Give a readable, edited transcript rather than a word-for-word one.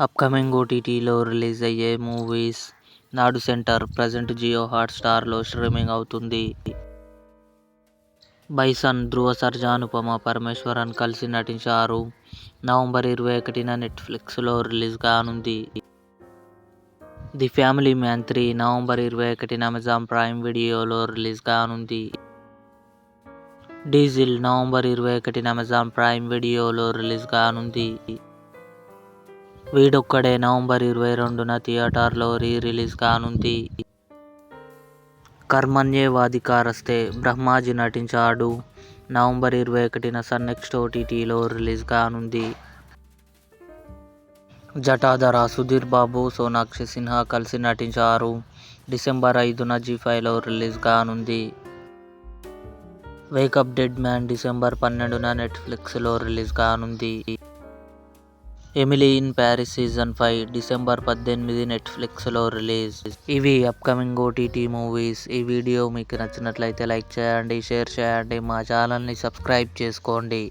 Upcoming ఓటీటీలో release అయ్యే మూవీస్. నాడు సెంటర్ ప్రజెంట్ జియో హాట్స్టార్లో స్ట్రీమింగ్ అవుతుంది. బైసన్, ధ్రువ సర్జా, అనుపమ పరమేశ్వరన్ కలిసి నటించారు. నవంబర్ 21న నెట్ఫ్లిక్స్లో రిలీజ్ కానుంది. ది ఫ్యామిలీ మ్యాన్ 3 నవంబర్ 21న అమెజాన్ ప్రైమ్ వీడియోలో రిలీజ్ కానుంది. డీజిల్ నవంబర్ 21న అమెజాన్ ప్రైమ్ వీడియోలో రిలీజ్ కానుంది. వీడొక్కడే నవంబర్ 22న థియేటర్లో రిలీజ్ కానుంది. కర్మణ్యేవాధికారస్తే బ్రహ్మాజీ నటించాడు. నవంబర్ 21న సన్ నెక్స్ట్ ఓటీటీలో రిలీజ్ కానుంది. జటాధర సుధీర్ బాబు, సోనాక్షి సిన్హా కలిసి నటించారు. డిసెంబర్ 5న జీ5లో రిలీజ్ కానుంది. వేకప్ డెడ్ మ్యాన్ డిసెంబర్ 12న నెట్ఫ్లిక్స్లో రిలీజ్ కానుంది. Emily in Paris season 5 December 18 నెట్ఫ్లిక్స్లో రిలీజ్. ఇవి అప్కమింగ్ ఓటీటీ మూవీస్. ఈ వీడియో మీకు నచ్చినట్లయితే లైక్ చేయండి, షేర్ చేయండి, మా ఛానల్ని సబ్స్క్రైబ్ చేసుకోండి.